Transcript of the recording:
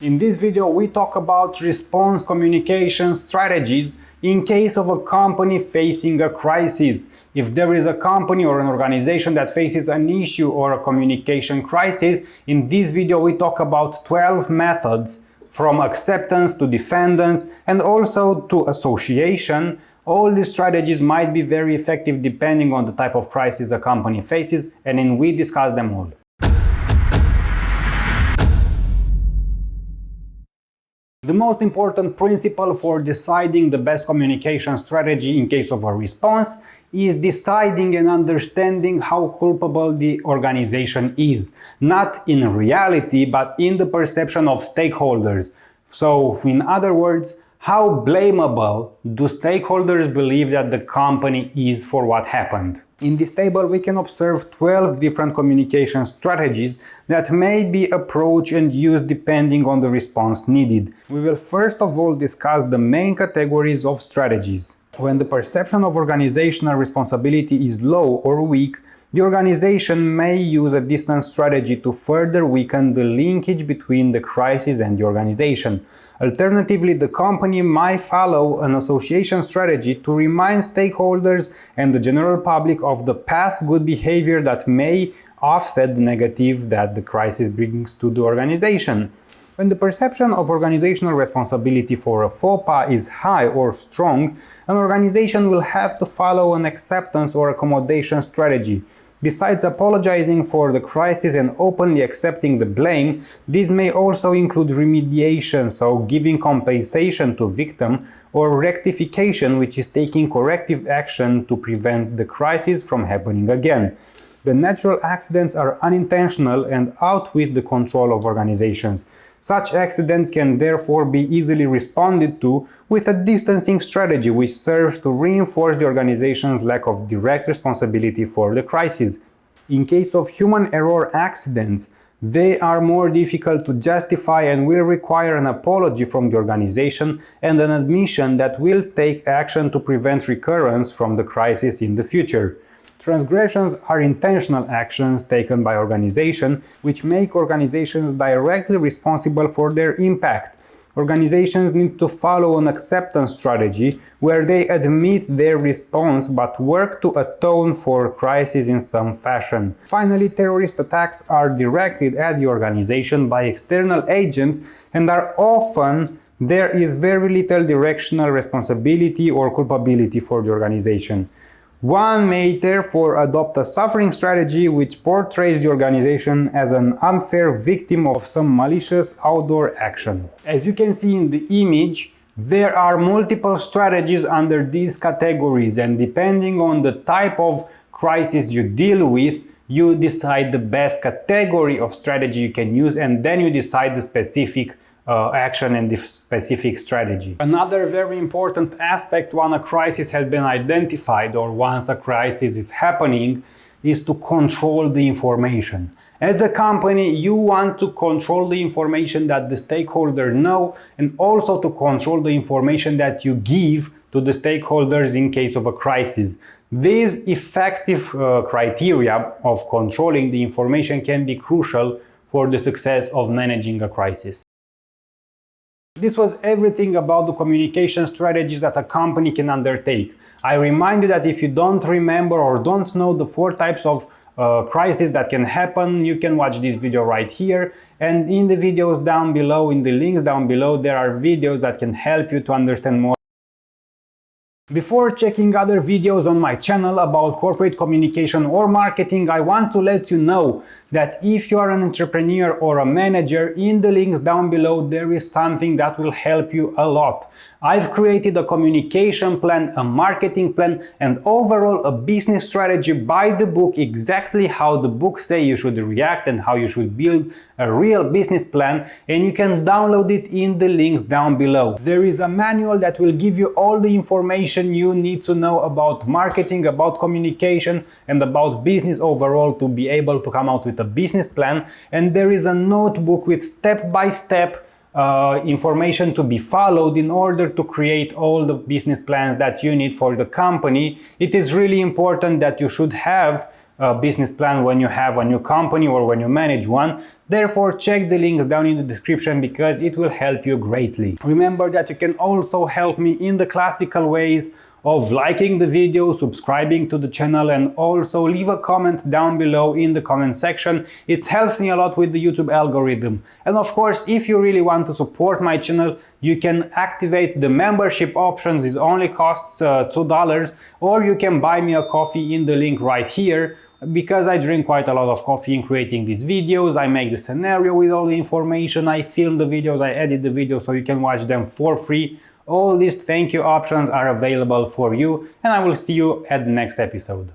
In this video, we talk about response communication strategies in case of a company facing a crisis. If there is a company or an organization that faces an issue or a communication crisis, in this video we talk about 12 methods from acceptance to defendance and also to association. All these strategies might be very effective depending on the type of crisis a company faces, and then we discuss them all. The most important principle for deciding the best communication strategy in case of a response is deciding and understanding how culpable the organization is, not in reality, but in the perception of stakeholders. So, in other words, how blamable do stakeholders believe that the company is for what happened? In this table, we can observe 12 different communication strategies that may be approached and used depending on the response needed. We will first of all discuss the main categories of strategies. When the perception of organizational responsibility is low or weak, the organization may use a distance strategy to further weaken the linkage between the crisis and the organization. Alternatively, the company might follow an association strategy to remind stakeholders and the general public of the past good behavior that may offset the negative that the crisis brings to the organization. When the perception of organizational responsibility for a faux pas is high or strong, an organization will have to follow an acceptance or accommodation strategy. Besides apologizing for the crisis and openly accepting the blame, this may also include remediation, so giving compensation to victim, or rectification, which is taking corrective action to prevent the crisis from happening again. The natural accidents are unintentional and out with the control of organizations. Such accidents can therefore be easily responded to with a distancing strategy which serves to reinforce the organization's lack of direct responsibility for the crisis. In case of human error accidents, they are more difficult to justify and will require an apology from the organization and an admission that will take action to prevent recurrence from the crisis in the future. Transgressions are intentional actions taken by organizations which make organizations directly responsible for their impact. Organizations need to follow an acceptance strategy where they admit their response but work to atone for crisis in some fashion. Finally, terrorist attacks are directed at the organization by external agents and are often there is very little directional responsibility or culpability for the organization. One may therefore adopt a suffering strategy which portrays the organization as an unfair victim of some malicious outdoor action. As you can see in the image, there are multiple strategies under these categories, and depending on the type of crisis you deal with, you decide the best category of strategy you can use, and then you decide the specific action and the specific strategy. Another very important aspect once a crisis has been identified or once a crisis is happening is to control the information. As a company, you want to control the information that the stakeholders know and also to control the information that you give to the stakeholders in case of a crisis. These effective criteria of controlling the information can be crucial for the success of managing a crisis. This was everything about the communication strategies that a company can undertake. I remind you that if you don't remember or don't know the 4 types of crises that can happen, you can watch this video right here, and in the videos down below, in the links down below, there are videos that can help you to understand more. Before checking other videos on my channel about corporate communication or marketing, I want to let you know that if you are an entrepreneur or a manager, in the links down below there is something that will help you a lot. I've created a communication plan, a marketing plan, and overall a business strategy by the book, exactly how the book says you should react and how you should build a real business plan, and you can download it in the links down below. There is a manual that will give you all the information you need to know about marketing, about communication, and about business overall to be able to come out with a business plan, and there is a notebook with step-by-step information to be followed in order to create all the business plans that you need for the company. It is really important that you should have business plan when you have a new company or when you manage one. Therefore, check the links down in the description because it will help you greatly. Remember that you can also help me in the classical ways of liking the video, subscribing to the channel, and also leave a comment down below in the comment section. It helps me a lot with the YouTube algorithm. And of course, if you really want to support my channel, you can activate the membership options. It only costs $2, or you can buy me a coffee in the link right here. Because I drink quite a lot of coffee in creating these videos, I make the scenario with all the information, I film the videos, I edit the videos so you can watch them for free. All these thank you options are available for you, and I will see you at the next episode.